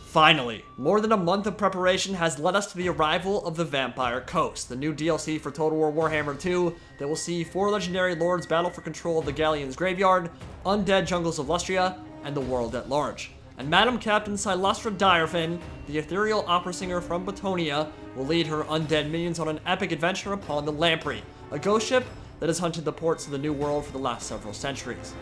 Finally, more than a month of preparation has led us to the arrival of the Vampire Coast, the new DLC for Total War Warhammer 2 that will see 4 legendary lords battle for control of the Galleon's graveyard, undead jungles of Lustria, and the world at large. And Madam Captain Cylostra Direfin, the ethereal opera singer from Batonia, will lead her undead minions on an epic adventure upon the Lamprey, a ghost ship that has hunted the ports of the New World for the last several centuries.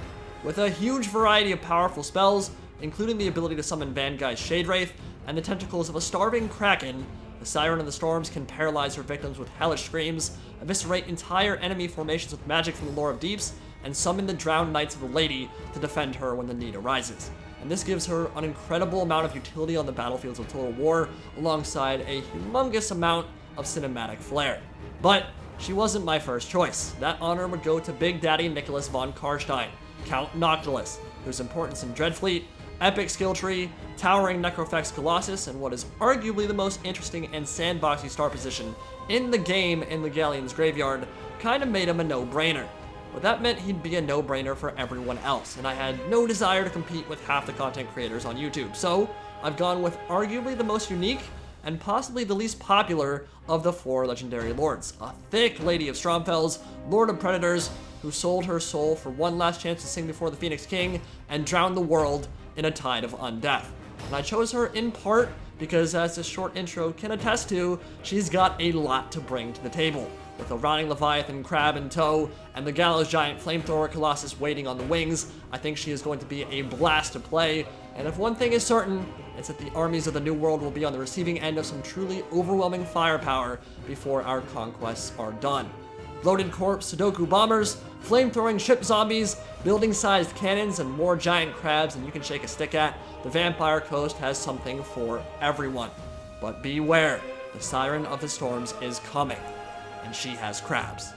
With a huge variety of powerful spells, including the ability to summon Vanguy's Shade Wraith and the tentacles of a starving kraken, the Siren of the Storms can paralyze her victims with hellish screams, eviscerate entire enemy formations with magic from the Lore of Deeps, and summon the Drowned Knights of the Lady to defend her when the need arises. And this gives her an incredible amount of utility on the battlefields of Total War, alongside a humongous amount of cinematic flair. But she wasn't my first choice. That honor would go to Big Daddy Nicholas von Karstein, Count Noctilus, whose importance in Dreadfleet, epic skill tree, towering Necrofex Colossus, and what is arguably the most interesting and sandboxy start position in the game in the Galleon's graveyard kinda made him a no-brainer. But that meant he'd be a no-brainer for everyone else, and I had no desire to compete with half the content creators on YouTube. So I've gone with arguably the most unique and possibly the least popular of the 4 legendary lords. A thick lady of Stromfells, Lord of Predators, who sold her soul for one last chance to sing before the Phoenix King and drown the world in a tide of undeath. And I chose her in part because, as this short intro can attest to, she's got a lot to bring to the table. With a rotting Leviathan crab in tow and the Gallows Giant Flamethrower Colossus waiting on the wings, I think she is going to be a blast to play. And if one thing is certain, it's that the armies of the New World will be on the receiving end of some truly overwhelming firepower before our conquests are done. Bloated corpse Sudoku bombers, flame-throwing ship zombies, building-sized cannons, and more giant crabs than you can shake a stick at, the Vampire Coast has something for everyone. But beware, the Siren of the Storms is coming, and she has crabs.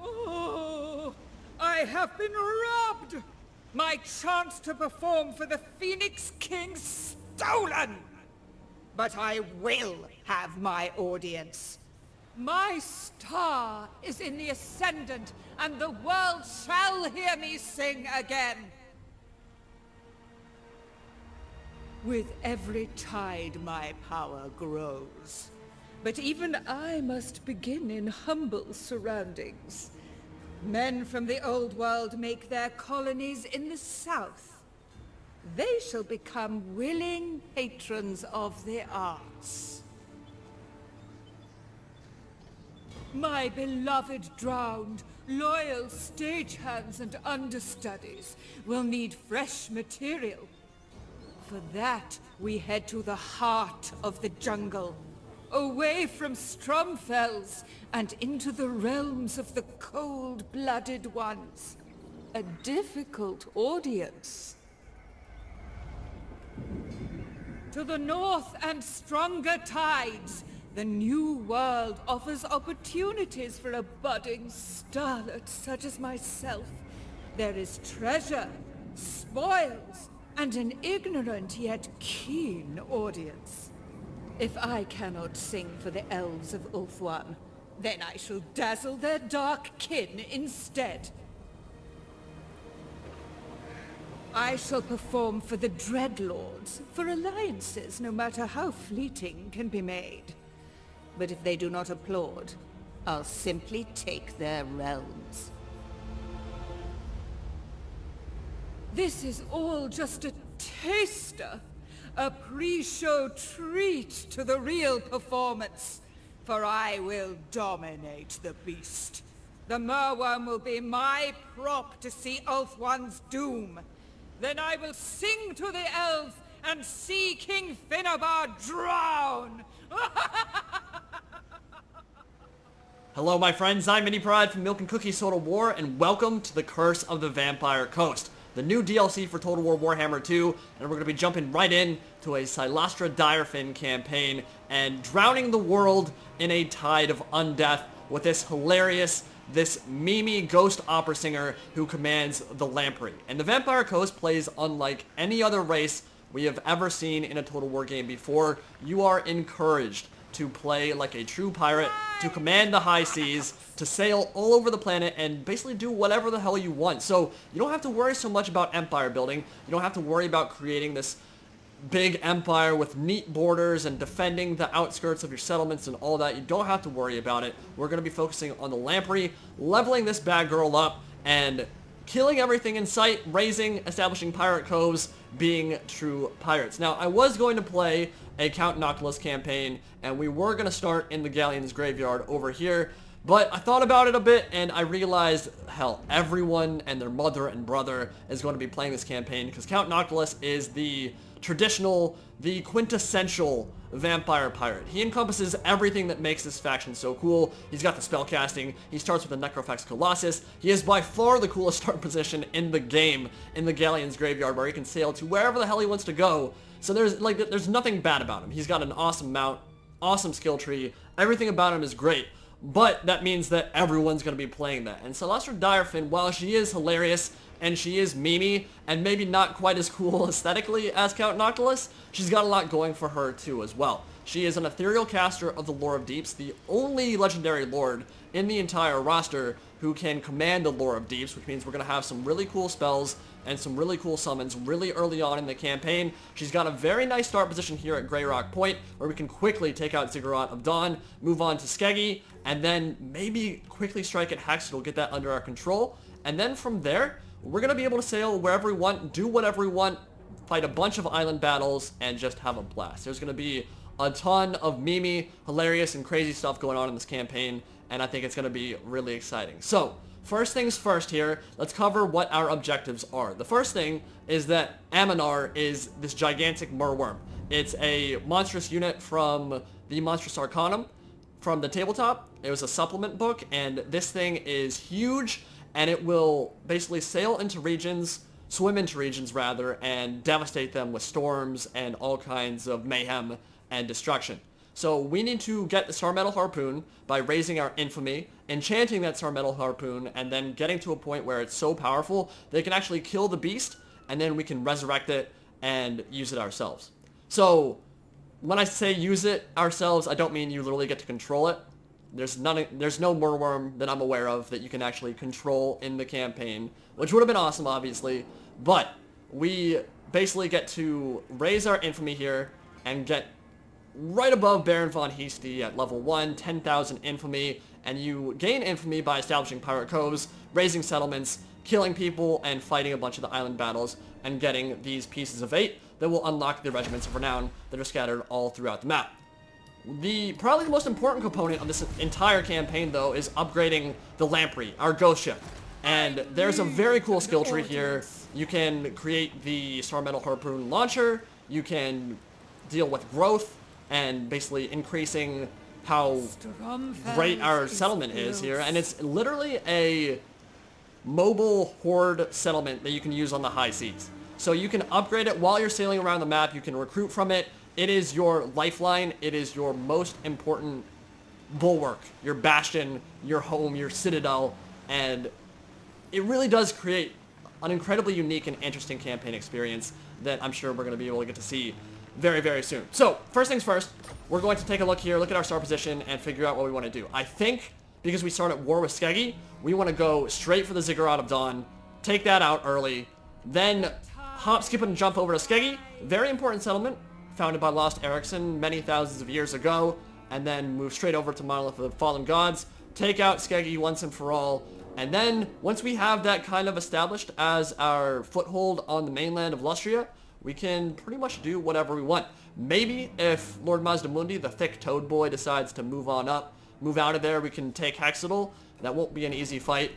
Oh, I have been robbed! My chance to perform for the Phoenix King stolen! But I will have my audience. My star is in the ascendant, and the world shall hear me sing again. With every tide my power grows. But even I must begin in humble surroundings. Men from the old world make their colonies in the south. They shall become willing patrons of the arts. My beloved drowned, loyal stagehands and understudies will need fresh material. For that, we head to the heart of the jungle, away from Stromfells and into the realms of the cold-blooded ones. A difficult audience. To the north and stronger tides, the New World offers opportunities for a budding starlet such as myself. There is treasure, spoils, and an ignorant yet keen audience. If I cannot sing for the elves of Ulthuan, then I shall dazzle their dark kin instead. I shall perform for the Dreadlords, for alliances, no matter how fleeting, can be made. But if they do not applaud, I'll simply take their realms. This is all just a taster, a pre-show treat to the real performance, for I will dominate the beast. The Merwyrm will be my prop to see Ulthuan's doom. Then I will sing to the elves and see King Finnabar drown! Hello my friends, I'm Mini Pride from Milk and Cookies Total War, and welcome to the Curse of the Vampire Coast, the new DLC for Total War Warhammer 2, and we're going to be jumping right in to a Cylostra Direfin campaign and drowning the world in a tide of undeath with this hilarious, this memey ghost opera singer who commands the Lamprey. And the Vampire Coast plays unlike any other race we have ever seen in a Total War game before. You are encouraged to play like a true pirate, to command the high seas, to sail all over the planet, and basically do whatever the hell you want. So you don't have to worry so much about empire building. You don't have to worry about creating this big empire with neat borders and defending the outskirts of your settlements and all that. You don't have to worry about it. We're going to be focusing on the lamprey, leveling this bad girl up, and killing everything in sight, raising, establishing pirate coves, being true pirates. Now, I was going to play a Count Noctilus campaign, and we were going to start in the Galleon's graveyard over here, but I thought about it a bit, and I realized, hell, everyone and their mother and brother is going to be playing this campaign, because Count Noctilus is the traditional, the quintessential vampire pirate. He encompasses everything that makes this faction so cool. He's got the spellcasting. He starts with the Necrofex Colossus. He is by far the coolest start position in the game in the Galleon's graveyard, where he can sail to wherever the hell he wants to go. So there's nothing bad about him. He's got an awesome mount, awesome skill tree. Everything about him is great. But that means that everyone's going to be playing that. And Cylostra Direfin, while she is hilarious and she is memey and maybe not quite as cool aesthetically as Count Noctilus, she's got a lot going for her too as well. She is an ethereal caster of the Lore of Deeps, the only legendary lord in the entire roster who can command the Lore of Deeps, which means we're going to have some really cool spells and some really cool summons really early on in the campaign. She's got a very nice start position here at Grey Rock Point, where we can quickly take out Ziggurat of Dawn, move on to Skeggy, and then maybe quickly strike at Hex. It'll get that under our control. And then from there, we're going to be able to sail wherever we want, do whatever we want, fight a bunch of island battles, and just have a blast. There's going to be a ton of memey, hilarious, and crazy stuff going on in this campaign, and I think it's going to be really exciting. So, first things first here, let's cover what our objectives are. The first thing is that Amanar is this gigantic Merwyrm. It's a monstrous unit from the Monstrous Arcanum from the tabletop. It was a supplement book, and this thing is huge, and it will basically sail into regions, swim into regions rather, and devastate them with storms and all kinds of mayhem and destruction. So we need to get the Star Metal Harpoon by raising our infamy, enchanting that Star Metal Harpoon, and then getting to a point where it's so powerful that it can actually kill the beast, and then we can resurrect it and use it ourselves. So when I say use it ourselves, I don't mean you literally get to control it. There's no Merwyrm that I'm aware of that you can actually control in the campaign, which would have been awesome, obviously. But we basically get to raise our infamy here and get right above Baron von Heasty at level 1, 10,000 infamy, and you gain infamy by establishing pirate coves, raising settlements, killing people, and fighting a bunch of the island battles, and getting these pieces of 8 that will unlock the regiments of renown that are scattered all throughout the map. Probably the most important component of this entire campaign, though, is upgrading the Lamprey, our ghost ship. And there's a very cool skill tree here. You can create the Star Metal Harpoon launcher, you can deal with growth, and basically increasing how great our settlement is here. And it's literally a mobile horde settlement that you can use on the high seas. So you can upgrade it while you're sailing around the map, you can recruit from it. It is your lifeline, it is your most important bulwark, your bastion, your home, your citadel, and it really does create an incredibly unique and interesting campaign experience that I'm sure we're going to be able to get to see very, very soon. So, first things first, we're going to take a look here, look at our star position, and figure out what we want to do. I think, because we start at war with Skeggy, we want to go straight for the Ziggurat of Dawn, take that out early, then hop, skip, and jump over to Skeggy. Very important settlement, founded by Lost Ericsson many thousands of years ago, and then move straight over to Monolith of the Fallen Gods, take out Skeggy once and for all, and then, once we have that kind of established as our foothold on the mainland of Lustria, we can pretty much do whatever we want. Maybe if Lord Mazdamundi, the thick toad boy, decides to move on up, move out of there, we can take Hexadal. That won't be an easy fight.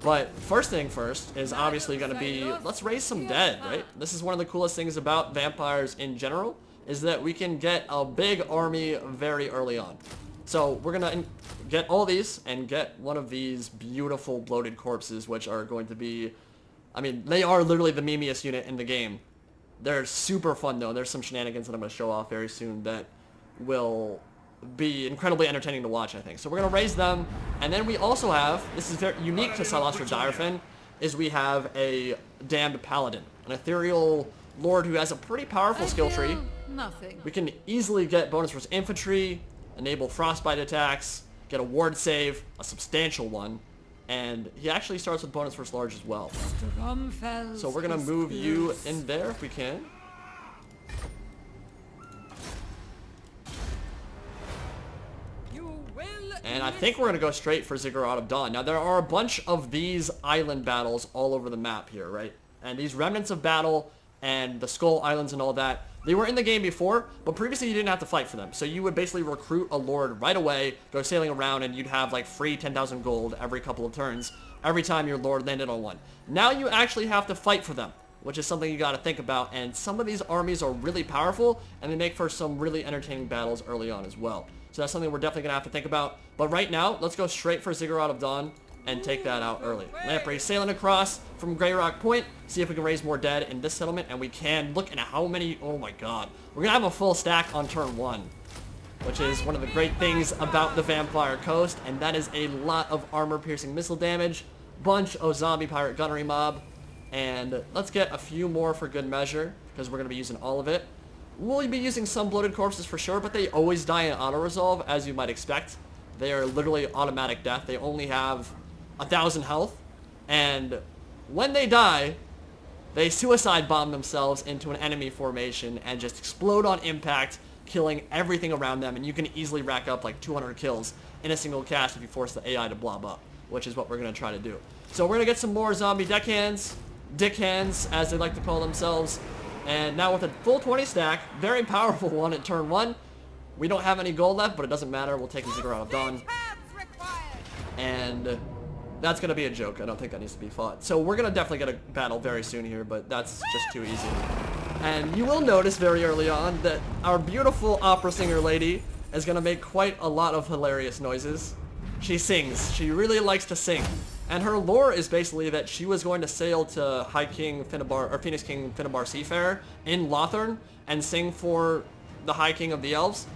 But first thing first is obviously going to be, let's raise some dead, right? This is one of the coolest things about vampires in general, is that we can get a big army very early on. So we're going to get all these and get one of these beautiful bloated corpses, which are going to be, I mean, they are literally the memeiest unit in the game. They're super fun, though. There's some shenanigans that I'm going to show off very soon that will be incredibly entertaining to watch, I think. So we're going to raise them, and then we also have, this is very unique to Cylostra Direfin, is we have a Damned Paladin, an ethereal lord who has a pretty powerful skill tree. Nothing. We can easily get bonus versus infantry, enable frostbite attacks, get a ward save, a substantial one, and he actually starts with bonus first large as well. So we're going to move you in there if we can. And I think we're going to go straight for Ziggurat of Dawn. Now, there are a bunch of these island battles all over the map here, right? And these Remnants of Battle and the Skull Islands and all that, they were in the game before, but previously you didn't have to fight for them. So you would basically recruit a lord right away, go sailing around, and you'd have like free 10,000 gold every couple of turns, every time your lord landed on one. Now you actually have to fight for them, which is something you got to think about. And some of these armies are really powerful, and they make for some really entertaining battles early on as well. So that's something we're definitely going to have to think about. But right now, let's go straight for Ziggurat of Dawn and take that out early. Lamprey sailing across from Grey Rock Point. See if we can raise more dead in this settlement. And we can. Look at how many... Oh my god. We're going to have a full stack on turn 1. Which is one of the great things about the Vampire Coast. And that is a lot of armor-piercing missile damage. Bunch of zombie pirate gunnery mob. And let's get a few more for good measure, because we're going to be using all of it. We'll be using some bloated corpses for sure, but they always die in auto-resolve, as you might expect. They are literally automatic death. They only have 1,000 health, and when they die, they suicide bomb themselves into an enemy formation and just explode on impact, killing everything around them, and you can easily rack up like 200 kills in a single cast if you force the AI to blob up, which is what we're going to try to do. So we're going to get some more zombie deckhands, dickhands, as they like to call themselves. And now with a full 20 stack, very powerful one at turn 1. We don't have any gold left, but it doesn't matter. We'll take a Ziggurat of Dawn. And that's going to be a joke. I don't think that needs to be fought. So we're going to definitely get a battle very soon here, but that's just too easy. And you will notice very early on that our beautiful opera singer lady is going to make quite a lot of hilarious noises. She sings. She really likes to sing. And her lore is basically that she was going to sail to High King Finnebar, or Phoenix King Finnebar Seafarer in Lothern and sing for the High King of the Elves,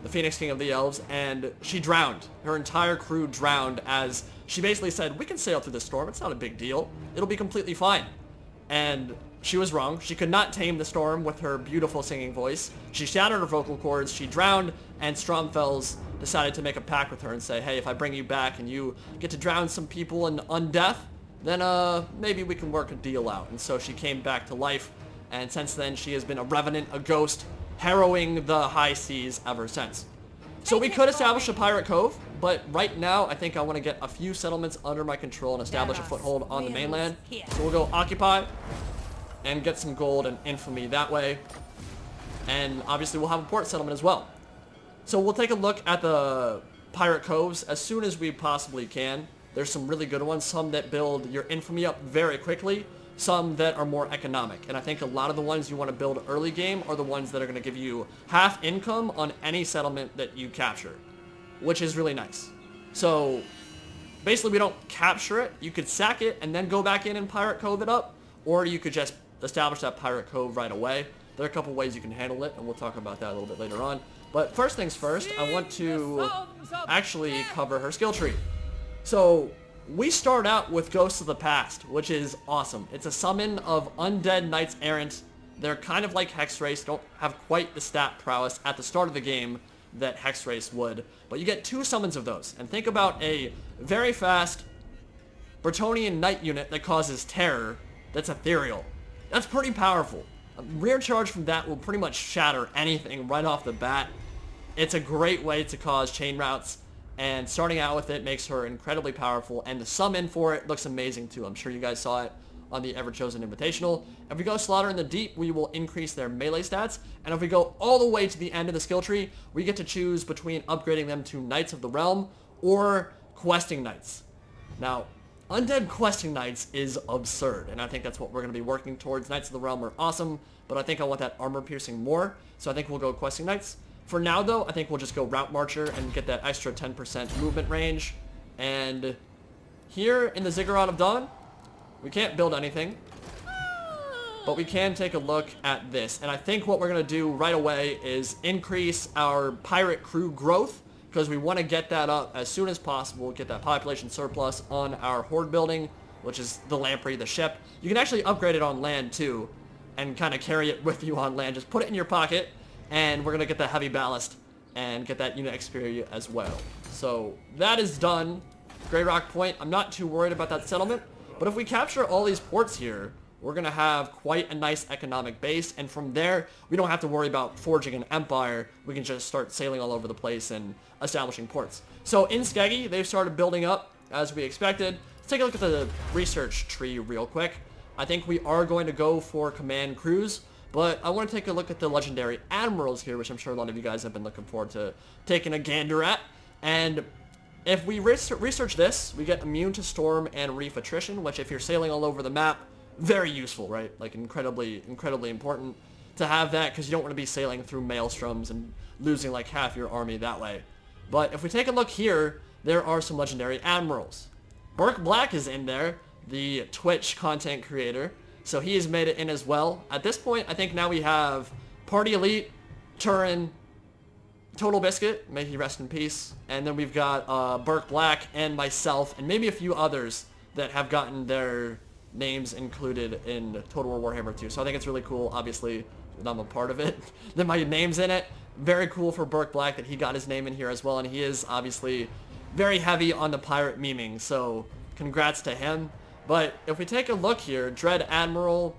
the Phoenix King of the Elves, and she drowned. Her entire crew drowned as she basically said, we can sail through the storm, it's not a big deal, it'll be completely fine. And she was wrong. She could not tame the storm with her beautiful singing voice. She shattered her vocal cords, she drowned, and Stromfels decided to make a pact with her and say, hey, if I bring you back and you get to drown some people in undeath, then maybe we can work a deal out. And so she came back to life, and since then she has been a revenant, a ghost, harrowing the high seas ever since. So we could establish a pirate cove, but right now I think I want to get a few settlements under my control and establish a foothold on the mainland. So we'll go occupy and get some gold and infamy that way. And obviously we'll have a port settlement as well. So we'll take a look at the pirate coves as soon as we possibly can. There's some really good ones, some that build your infamy up very quickly, some that are more economic. And I think a lot of the ones you want to build early game are the ones that are going to give you half income on any settlement that you capture, which is really nice. So basically we don't capture it. You could sack it and then go back in and pirate cove it up, or you could just establish that pirate cove right away. There are a couple ways you can handle it, and we'll talk about that a little bit later on. But first things first, I want to actually cover her skill tree. So we start out with Ghosts of the Past, which is awesome. It's a summon of undead knights errant. They're kind of like Hexrace, don't have quite the stat prowess at the start of the game that Hexrace would. But you get 2 summons of those. And think about a very fast Bretonnian knight unit that causes terror that's ethereal. That's pretty powerful. A rear charge from that will pretty much shatter anything right off the bat. It's a great way to cause chain routes, and starting out with it makes her incredibly powerful, and the summon for it looks amazing too. I'm sure you guys saw it on the Ever-Chosen Invitational. If we go Slaughter in the Deep, we will increase their melee stats, and if we go all the way to the end of the skill tree, we get to choose between upgrading them to Knights of the Realm or Questing Knights. Now, Undead Questing Knights is absurd, and I think that's what we're going to be working towards. Knights of the Realm are awesome, but I think I want that armor piercing more, so I think we'll go Questing Knights. For now, though, I think we'll just go Route Marcher and get that extra 10% movement range. And here in the Ziggurat of Dawn, we can't build anything, but we can take a look at this. And I think what we're going to do right away is increase our pirate crew growth, because we want to get that up as soon as possible, get that population surplus on our horde building, which is the Lamprey, the ship. You can actually upgrade it on land too, and kind of carry it with you on land. Just put it in your pocket, and we're going to get the heavy ballast and get that unit XP as well. So that is done. Grey Rock Point, I'm not too worried about that settlement, but if we capture all these ports here, we're going to have quite a nice economic base, and from there, we don't have to worry about forging an empire. We can just start sailing all over the place and establishing ports. So in Skeggy, they've started building up as we expected. Let's take a look at the research tree real quick. I think we are going to go for command crews, but I want to take a look at the legendary admirals here, which I'm sure a lot of you guys have been looking forward to taking a gander at. And if we research this, we get immune to storm and reef attrition, which if you're sailing all over the map, very useful, right? Like incredibly important to have that, because you don't want to be sailing through maelstroms and losing like half your army that way. But if we take a look here, there are some legendary admirals. Burke Black is in there, the Twitch content creator, so he has made it in as well. At this point, I think now we have Party Elite, Turin, Total Biscuit, may he rest in peace, and then we've got Burke Black and myself, and maybe a few others that have gotten their names included in Total War Warhammer 2. So I think it's really cool, obviously, that I'm a part of it, that my name's in it. Very cool for Burke Black that he got his name in here as well, and he is obviously very heavy on the pirate memeing, so congrats to him. But if we take a look here, Dread Admiral,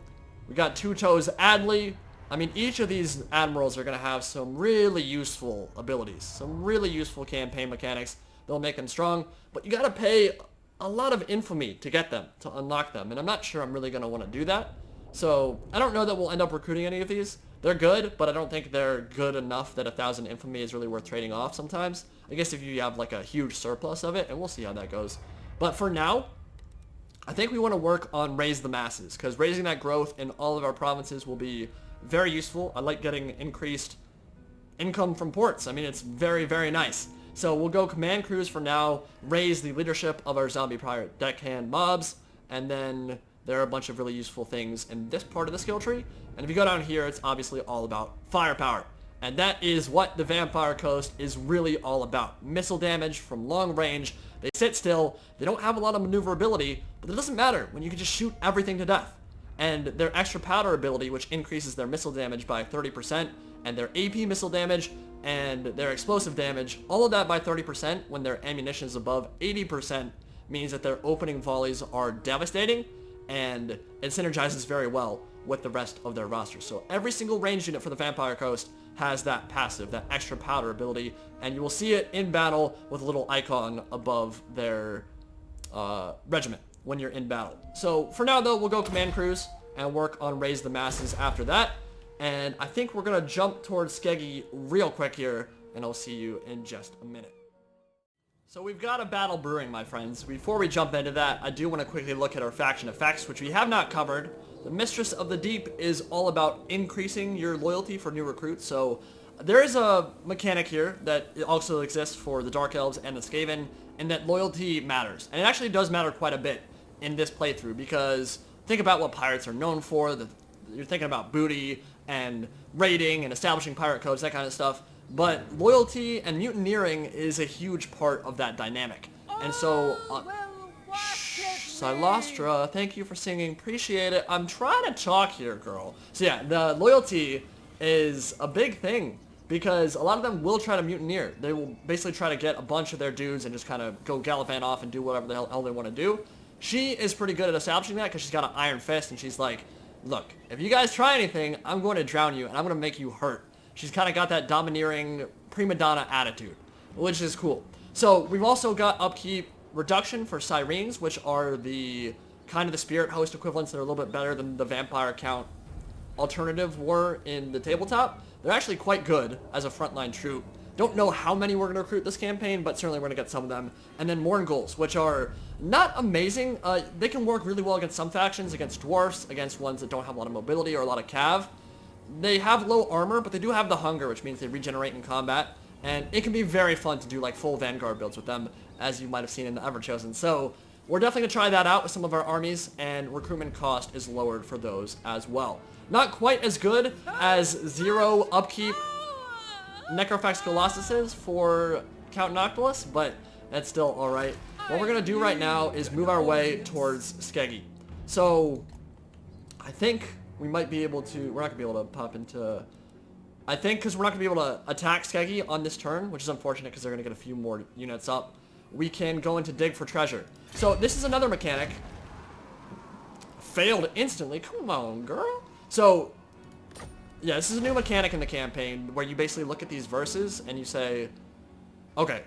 we got Two Toes Adley. I mean, each of these admirals are going to have some really useful abilities, some really useful campaign mechanics that'll make them strong, but you got to pay a lot of infamy to get them, to unlock them, and I'm not sure I'm really going to want to do that. So I don't know that we'll end up recruiting any of these. They're good, but I don't think they're good enough that 1,000 infamy is really worth trading off sometimes. I guess if you have like a huge surplus of it, and we'll see how that goes. But for now, I think we want to work on Raise the Masses, because raising that growth in all of our provinces will be very useful. I like getting increased income from ports. I mean, it's very, very nice. So we'll go command crews for now, raise the leadership of our zombie pirate deckhand mobs, and then there are a bunch of really useful things in this part of the skill tree. And if you go down here, it's obviously all about firepower. And that is what the Vampire Coast is really all about. Missile damage from long range. They sit still. They don't have a lot of maneuverability, but it doesn't matter when you can just shoot everything to death. And their extra powder ability, which increases their missile damage by 30%, and their AP missile damage, and their explosive damage, all of that by 30% when their ammunition is above 80%, means that their opening volleys are devastating, and it synergizes very well with the rest of their roster. So every single ranged unit for the Vampire Coast has that passive, that extra powder ability, and you will see it in battle with a little icon above their regiment when you're in battle. So for now though, we'll go command crews and work on Raise the Masses after that. And I think we're going to jump towards Skeggy real quick here, and I'll see you in just a minute. So we've got a battle brewing, my friends. Before we jump into that, I do want to quickly look at our faction effects, which we have not covered. The Mistress of the Deep is all about increasing your loyalty for new recruits. So there is a mechanic here that also exists for the Dark Elves and the Skaven, and that loyalty matters. And it actually does matter quite a bit in this playthrough, because think about what pirates are known for. You're thinking about booty and raiding and establishing pirate codes, that kind of stuff. But loyalty and mutineering is a huge part of that dynamic. And so, Cylostra, thank you for singing, appreciate it. I'm trying to talk here, girl. So yeah, the loyalty is a big thing, because a lot of them will try to mutineer. They will basically try to get a bunch of their dudes and just kind of go gallivant off and do whatever the hell they want to do. She is pretty good at establishing that, because she's got an iron fist, and she's like, look, if you guys try anything, I'm going to drown you, and I'm going to make you hurt. She's kind of got that domineering prima donna attitude, which is cool. So we've also got upkeep reduction for Sirens, which are the kind of the spirit host equivalents that are a little bit better than the vampire count alternative were in the tabletop. They're actually quite good as a frontline troop. Don't know how many we're going to recruit this campaign, but certainly we're going to get some of them. And then Morngulls, which are not amazing. They can work really well against some factions, against dwarfs, against ones that don't have a lot of mobility or a lot of cav. They have low armor, but they do have the hunger, which means they regenerate in combat. And it can be very fun to do like full Vanguard builds with them, as you might have seen in the Everchosen. So we're definitely going to try that out with some of our armies, and recruitment cost is lowered for those as well. Not quite as good as 0 upkeep Necrophax Colossuses for Count Noctilus, but that's still alright. What we're going to do right now is move our way towards Skeggy. So I think we might be able to, we're not going to be able to pop into I think because we're not going to be able to attack Skeggy on this turn, which is unfortunate because they're going to get a few more units up, we can go into dig for treasure. So this is another mechanic. Failed instantly. Come on, girl. So, yeah, this is a new mechanic in the campaign where you basically look at these verses and you say, okay,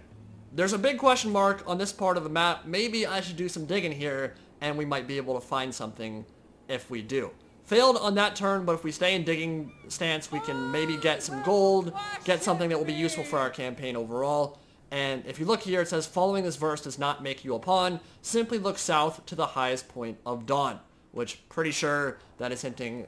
there's a big question mark on this part of the map. Maybe I should do some digging here, and we might be able to find something if we do. Failed on that turn, but if we stay in digging stance, we can maybe get some gold, get something that will be useful for our campaign overall. And if you look here, it says, following this verse does not make you a pawn. Simply look south to the highest point of dawn, which pretty sure that is hinting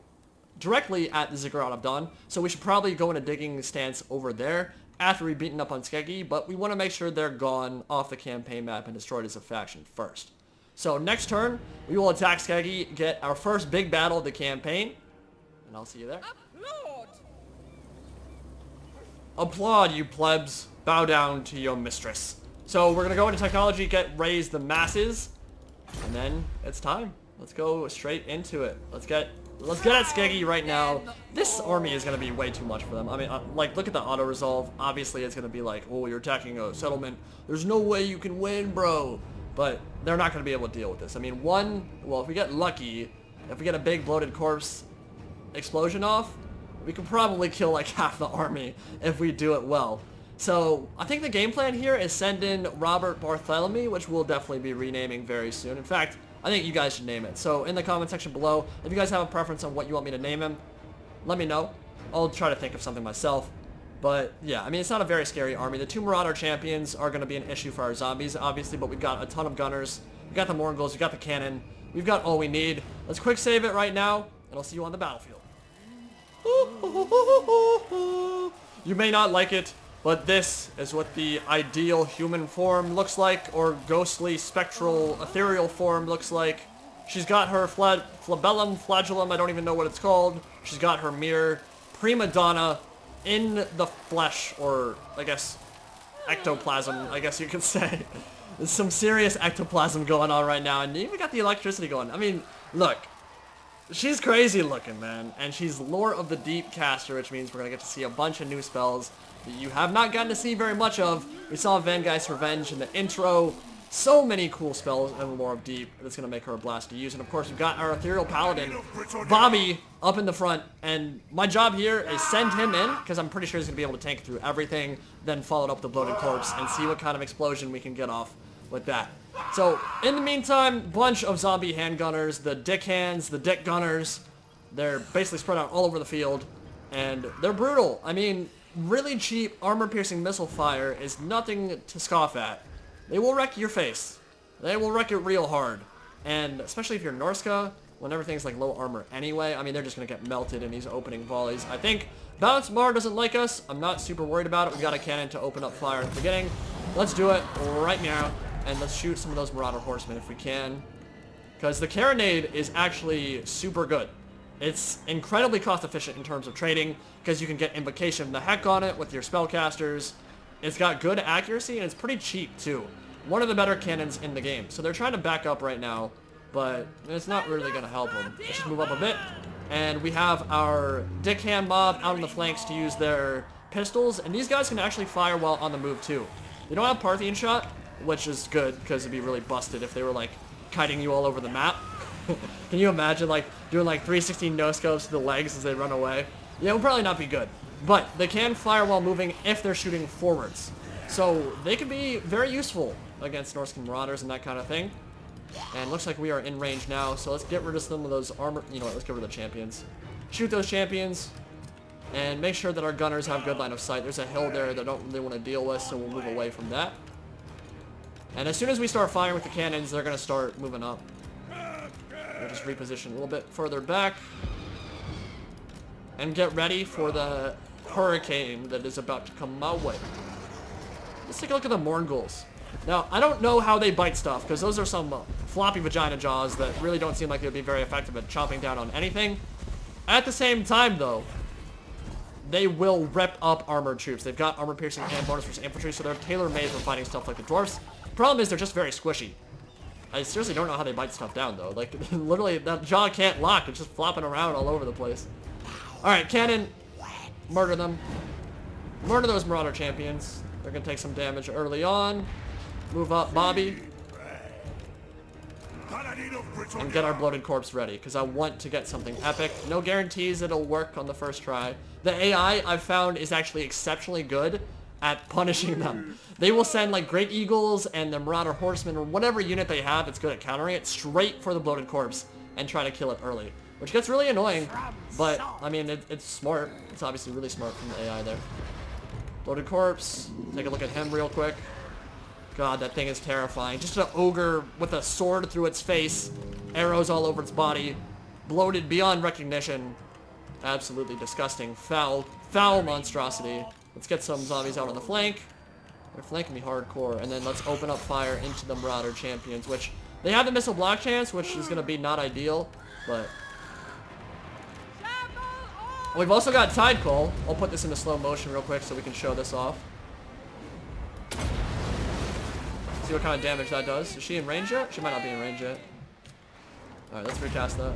directly at the Ziggurat of Dawn. So we should probably go in a digging stance over there after we've beaten up on Skeggy, but we want to make sure they're gone off the campaign map and destroyed as a faction first. So next turn, we will attack Skeggy, get our first big battle of the campaign, and I'll see you there. Applaud! Applaud, you plebs. Bow down to your mistress. So we're going to go into technology, get raise the masses, and then it's time. Let's go straight into it. Let's get at Skeggy right now. This army is going to be way too much for them. I mean, like, look at the auto-resolve. Obviously, it's going to be like, oh, you're attacking a settlement. There's no way you can win, bro. But they're not going to be able to deal with this. I mean, well, if we get lucky, if we get a big bloated corpse explosion off, we can probably kill like half the army if we do it well. So I think the game plan here is send in Robert Bartholomew, which we'll definitely be renaming very soon. In fact, I think you guys should name it. So in the comment section below, if you guys have a preference on what you want me to name him, let me know. I'll try to think of something myself. But yeah, I mean, it's not a very scary army. The two Marauder champions are going to be an issue for our zombies, obviously, but we've got a ton of gunners. We've got the Morgul's, we've got the cannon. We've got all we need. Let's quick save it right now, and I'll see you on the battlefield. You may not like it, but this is what the ideal human form looks like, or ghostly, spectral, ethereal form looks like. She's got her flabellum, flagellum, I don't even know what it's called. She's got her mirror. Prima donna in the flesh, or I guess ectoplasm, I guess you could say. There's some serious ectoplasm going on right now, and you even got the electricity going. I mean, look. She's crazy looking, man, and she's Lore of the Deep caster, which means we're going to get to see a bunch of new spells that you have not gotten to see very much of. We saw Vangeist's Revenge in the intro. So many cool spells in Lore of Deep that's going to make her a blast to use. And of course, we've got our Ethereal Paladin, Bobby, up in the front. And my job here is send him in, because I'm pretty sure he's going to be able to tank through everything, then follow it up the Bloated Corpse and see what kind of explosion we can get off with that. So, in the meantime, bunch of zombie handgunners, the dick hands, the dick gunners, they're basically spread out all over the field, and they're brutal. I mean, really cheap armor-piercing missile fire is nothing to scoff at. They will wreck your face. They will wreck it real hard. And especially if you're Norska, when everything's like low armor anyway, I mean, they're just going to get melted in these opening volleys. I think Balance Bar doesn't like us. I'm not super worried about it. We got a cannon to open up fire at the beginning. Let's do it right now. And let's shoot some of those Marauder Horsemen if we can. Because the Carronade is actually super good. It's incredibly cost efficient in terms of trading, because you can get Invocation the heck on it with your spellcasters. It's got good accuracy, and it's pretty cheap too. One of the better cannons in the game. So they're trying to back up right now, but it's not really going to help them. Let's just move up a bit. And we have our Dick Hand mob out on the flanks to use their pistols, and these guys can actually fire while on the move too. They don't have Parthian shot, which is good, because it'd be really busted if they were, like, kiting you all over the map. Can you imagine, like, doing, like, 316 no-scopes to the legs as they run away? Yeah, it would probably not be good. But they can fire while moving if they're shooting forwards. So they can be very useful against Norscan Marauders and that kind of thing. And looks like we are in range now, so let's get rid of some of those armor... You know what, let's get rid of the champions. Shoot those champions, and make sure that our gunners have good line of sight. There's a hill there that I don't really want to deal with, so we'll move away from that. And as soon as we start firing with the cannons, they're going to start moving up. We'll just reposition a little bit further back. And get ready for the hurricane that is about to come my way. Let's take a look at the Morgul's. Now, I don't know how they bite stuff, because those are some floppy vagina jaws that really don't seem like they'd be very effective at chomping down on anything. At the same time, though, they will rip up armored troops. They've got armor piercing and bonus versus infantry, so they're tailor-made for fighting stuff like the dwarfs. Problem is, they're just very squishy. I seriously don't know how they bite stuff down, though. Like, literally, that jaw can't lock. It's just flopping around all over the place. Alright, cannon. Murder them. Murder those Marauder champions. They're going to take some damage early on. Move up Bobby. And get our Bloated Corpse ready, because I want to get something epic. No guarantees it'll work on the first try. The AI I've found is actually exceptionally good at punishing them. They will send like Great Eagles and the Marauder Horsemen or whatever unit they have that's good at countering it straight for the Bloated Corpse and try to kill it early, which gets really annoying, but I mean it's smart. It's obviously really smart from the AI there. Bloated Corpse, take a look at him real quick. God, that thing is terrifying. Just an ogre with a sword through its face, arrows all over its body, bloated beyond recognition. Absolutely disgusting, foul monstrosity. Let's get some zombies out on the flank. They're flanking me hardcore, and then let's open up fire into the Marauder champions, which they have the missile block chance, which is going to be not ideal, but we've also got Tide Call. I'll put this into slow motion real quick so we can show this off. See what kind of damage that does. Is she in range yet? She might not be in range yet. Alright, let's recast that.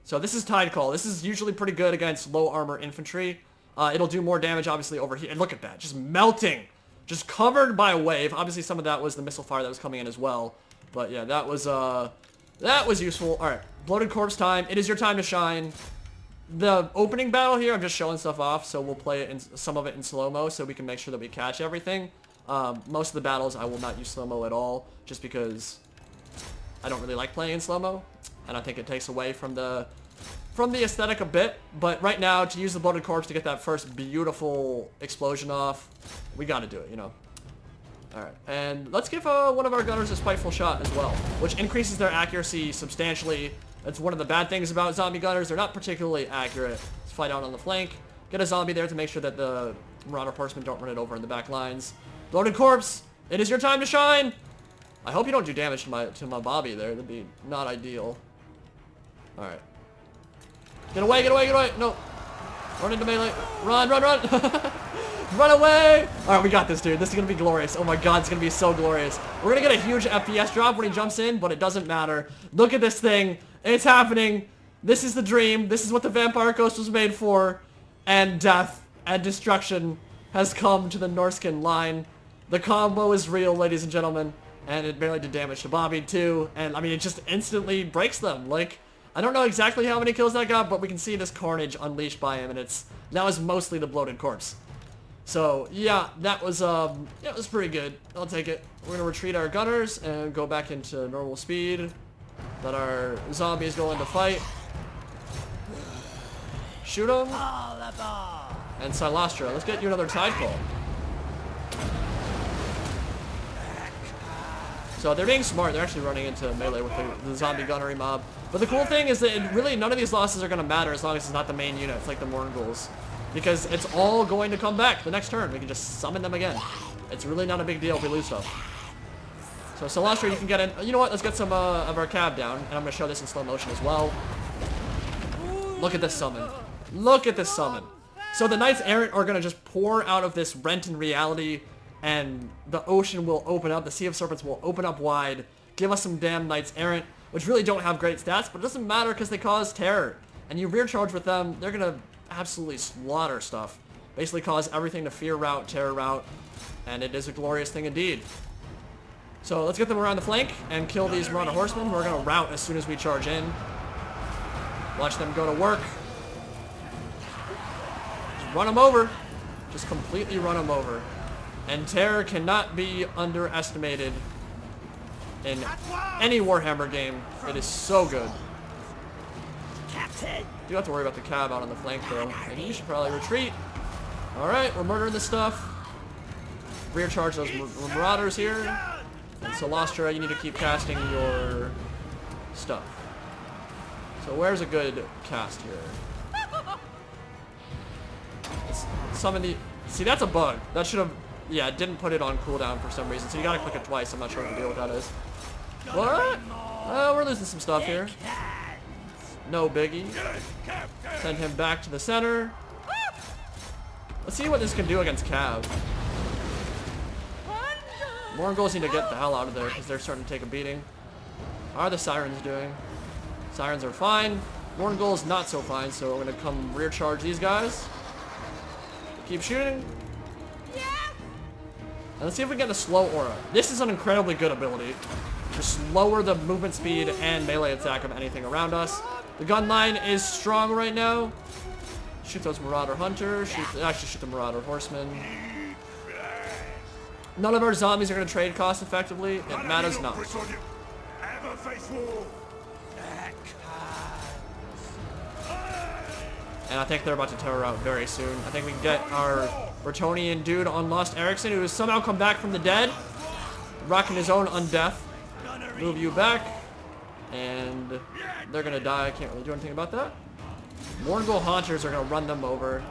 So this is Tide Call. This is usually pretty good against low armor infantry. It'll do more damage obviously over here. And look at that, just melting. Just covered by a wave. Obviously some of that was the missile fire that was coming in as well. But yeah, that was useful. Alright, Bloated Corpse time. It is your time to shine. The opening battle here, I'm just showing stuff off, so we'll play it in some of it in slow-mo so we can make sure that we catch everything. Most of the battles I will not use slow-mo at all, just because I don't really like playing in slow-mo, and I think it takes away from the aesthetic a bit. But right now, to use the Bloated Corpse to get that first beautiful explosion off, we gotta do it, you know. Alright, and let's give one of our gunners a spiteful shot as well, which increases their accuracy substantially. That's one of the bad things about zombie gunners. They're not particularly accurate. Let's fight out on the flank. Get a zombie there to make sure that the Marauder Horsemen don't run it over in the back lines. Bloated Corpse, it is your time to shine! I hope you don't do damage to my Bobby there. That'd be not ideal. Alright. Get away, get away, get away! No! Run into melee. Run, run, run! Run away! Alright, we got this, dude. This is gonna be glorious. Oh my god, it's gonna be so glorious. We're gonna get a huge FPS drop when he jumps in, but it doesn't matter. Look at this thing. It's happening. This is the dream. This is what the Vampire Coast was made for. And death and destruction has come to the Norskin line. The combo is real, ladies and gentlemen. And it barely did damage to Bobby, too. And, I mean, it just instantly breaks them. Like, I don't know exactly how many kills that got, but we can see this carnage unleashed by him. And that was mostly the Bloated Corpse. So, yeah, that was pretty good. I'll take it. We're going to retreat our gunners and go back into normal speed. Let our zombies go into fight. Shoot them. And Cylostra, let's get you another Tide Call. So they're being smart. They're actually running into melee with the zombie gunnery mob. But the cool thing is that really none of these losses are going to matter as long as it's not the main unit. It's like the Morngul's. Because it's all going to come back the next turn. We can just summon them again. It's really not a big deal if we lose stuff. So Cylostra, you can get in. You know what? Let's get some of our cab down. And I'm going to show this in slow motion as well. Look at this summon. Look at this summon. So the Knights Errant are going to just pour out of this rent in reality. And the ocean will open up. The Sea of Serpents will open up wide. Give us some damn Knights Errant, which really don't have great stats. But it doesn't matter because they cause terror. And you rear charge with them, they're going to absolutely slaughter stuff. Basically cause everything to fear route, terror route. And it is a glorious thing indeed. So let's get them around the flank and kill these Marauder Horsemen who are going to rout as soon as we charge in. Watch them go to work. Just run them over. Just completely run them over. And terror cannot be underestimated in any Warhammer game. It is so good. You do have to worry about the cab out on the flank though. And you should probably retreat. Alright, we're murdering this stuff. Rear charge those Marauders here. And Cylostra, you need to keep casting your stuff. So where's a good cast here? Let's summon the... See, that's a bug. That should have... Yeah, it didn't put it on cooldown for some reason. So you gotta click it twice. I'm not sure what the deal with that is. What? We're losing some stuff here. No biggie. Send him back to the center. Let's see what this can do against Cav. Morngul's need to get the hell out of there because they're starting to take a beating. How are the Sirens doing? Sirens are fine. Warngul's not so fine, so I'm gonna come rear charge these guys. Keep shooting. Yeah. And let's see if we get a slow aura. This is an incredibly good ability. Just lower the movement speed and melee attack of anything around us. The gun line is strong right now. Shoot those Marauder Hunters. Actually, shoot the Marauder Horsemen. None of our zombies are going to trade cost effectively. It matters not. And I think they're about to tower out very soon. I think we can get our Bretonnian dude on Lost Erickson, who has somehow come back from the dead, rocking his own undeath. Move you back, and they're gonna die. I can't really do anything about that. Warngul Haunters are gonna run them over.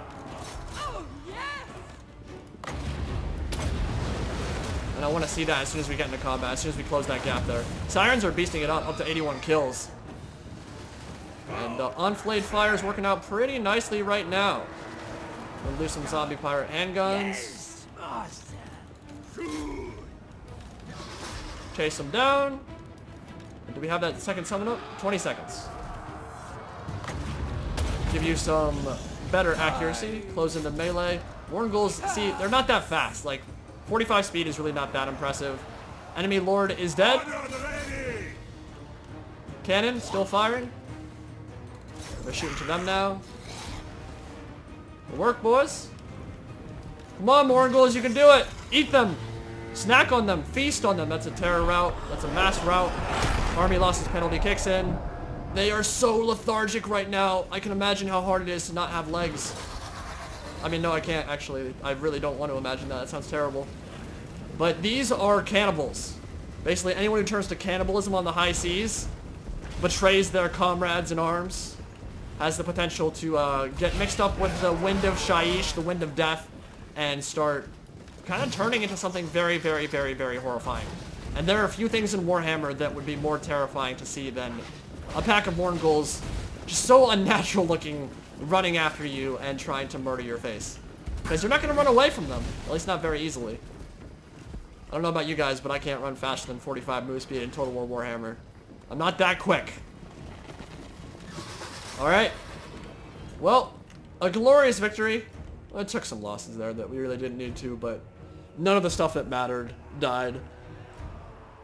And I want to see that as soon as we get into combat, as soon as we close that gap there. Sirens are beasting it up to 81 kills. And Enflayed Fire is working out pretty nicely right now. We'll do some zombie pirate handguns. Chase them down. And do we have that second summon up? 20 seconds. Give you some better accuracy. Close into melee. Warngul's, see, they're not that fast. Like, 45 speed is really not that impressive. Enemy Lord is dead. Cannon still firing. We're shooting to them now. Good work, boys. Come on, Warngul's, you can do it. Eat them. Snack on them. Feast on them. That's a terror route. That's a mass route. Army losses penalty kicks in. They are so lethargic right now. I can imagine how hard it is to not have legs. I mean, no, I can't, actually. I really don't want to imagine that. That sounds terrible. But these are cannibals. Basically, anyone who turns to cannibalism on the high seas, betrays their comrades in arms, has the potential to get mixed up with the wind of Shaiish, the wind of death, and start kind of turning into something very, very, very, very horrifying. And there are a few things in Warhammer that would be more terrifying to see than a pack of Warngul's just so unnatural looking, running after you and trying to murder your face. Because you're not going to run away from them, at least not very easily. I don't know about you guys, but I can't run faster than 45 move speed in Total War Warhammer. I'm not that quick. Alright. Well, a glorious victory. Well, it took some losses there that we really didn't need to, but none of the stuff that mattered died.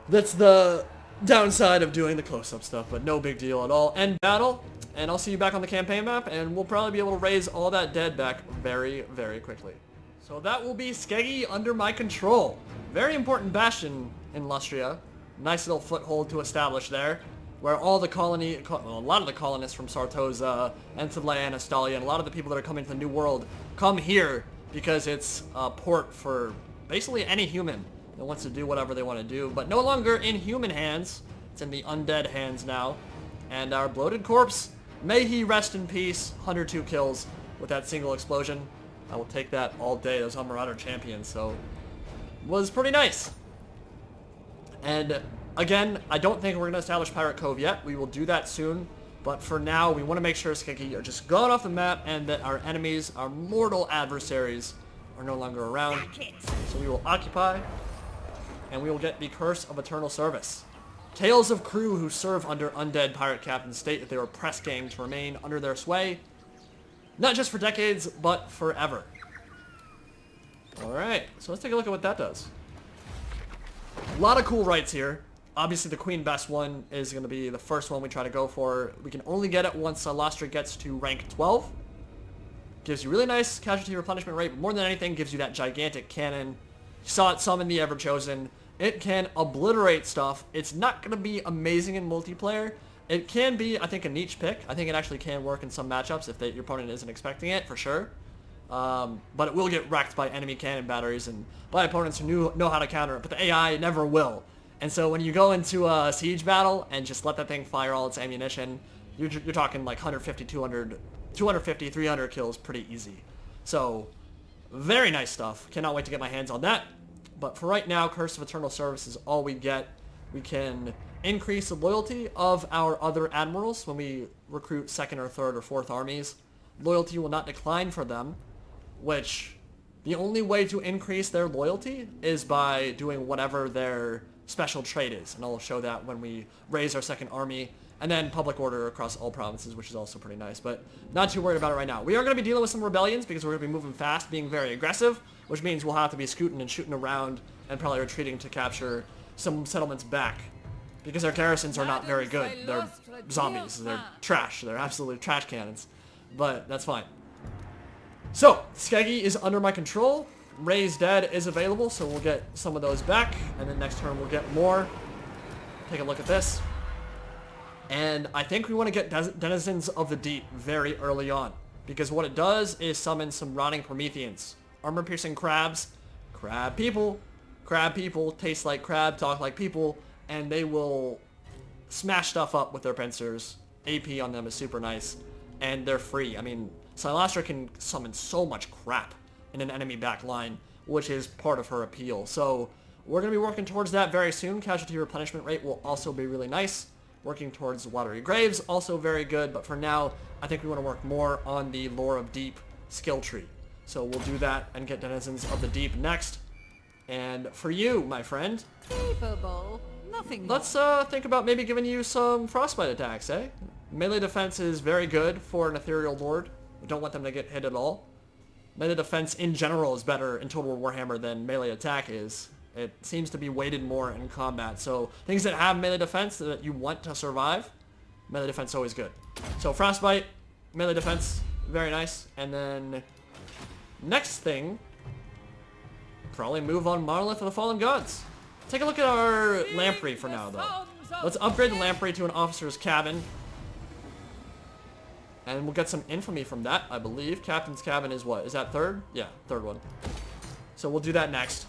That's the downside of doing the close-up stuff, but no big deal at all. End battle, and I'll see you back on the campaign map, and we'll probably be able to raise all that dead back very, very quickly. So that will be Skeggy under my control. Very important bastion in Lustria. Nice little foothold to establish there, where all the a lot of the colonists from Sartosa, Enthidlea, and Astalia, and a lot of the people that are coming to the New World come here because it's a port for basically any human that wants to do whatever they want to do, but no longer in human hands. It's in the undead hands now. And our bloated corpse, may he rest in peace, 102 kills with that single explosion. I will take that all day. Those Marauder champions, so was pretty nice. And again, I don't think we're going to establish Pirate Cove yet. We will do that soon. But for now, we want to make sure Skeggy are just gone off the map and that our enemies, our mortal adversaries, are no longer around. So we will occupy, and we will get the Curse of Eternal Service. Tales of crew who serve under undead pirate captains state that they were press game to remain under their sway, not just for decades, but forever. Alright, so let's take a look at what that does. A lot of cool rights here. Obviously, the Queen Bess one is going to be the first one we try to go for. We can only get it once Cylostra gets to rank 12. Gives you really nice casualty replenishment rate, but more than anything, gives you that gigantic cannon. You saw it some in the Everchosen. It can obliterate stuff. It's not going to be amazing in multiplayer. It can be, I think, a niche pick. I think it actually can work in some matchups if your opponent isn't expecting it, for sure. But it will get wrecked by enemy cannon batteries and by opponents who know how to counter it, but the AI never will. And so when you go into a siege battle and just let that thing fire all its ammunition, you're talking like 150, 200, 250, 300 kills pretty easy. So, very nice stuff. Cannot wait to get my hands on that. But for right now, Curse of Eternal Service is all we get. We can increase the loyalty of our other admirals when we recruit 2nd or 3rd or 4th armies. Loyalty will not decline for them, which the only way to increase their loyalty is by doing whatever their special trait is. And I'll show that when we raise our 2nd army. And then public order across all provinces, which is also pretty nice, but not too worried about it right now. We are going to be dealing with some rebellions because we're going to be moving fast, being very aggressive, which means we'll have to be scooting and shooting around and probably retreating to capture some settlements back. Because our garrisons are not very good. They're zombies. They're trash. They're absolute trash cannons. But that's fine. So, Skeggy is under my control. Ray's Dead is available, so we'll get some of those back. And then next turn we'll get more. Take a look at this. And I think we want to get Denizens of the Deep very early on. Because what it does is summon some Rotting Prometheans. Armor-piercing crabs. Crab people. Crab people taste like crab, talk like people. And they will smash stuff up with their pincers. AP on them is super nice. And they're free. I mean, Cylostra can summon so much crap in an enemy back line, which is part of her appeal. So we're going to be working towards that very soon. Casualty replenishment rate will also be really nice. Working towards Watery Graves, also very good. But for now, I think we want to work more on the Lore of Deep skill tree. So we'll do that and get Denizens of the Deep next. And for you, my friend, Capable. Nothing. Let's think about maybe giving you some frostbite attacks, eh? Melee defense is very good for an ethereal lord. We don't want them to get hit at all. Melee defense in general is better in Total War Warhammer than melee attack is. It seems to be weighted more in combat. So things that have melee defense that you want to survive, melee defense is always good. So frostbite, melee defense, very nice. And then next thing, probably move on Monolith of the Fallen Gods. Take a look at our lamprey for now, though. Let's upgrade the lamprey to an officer's cabin. And we'll get some infamy from that, I believe. Captain's cabin is what? Is that third? Yeah, third one. So we'll do that next.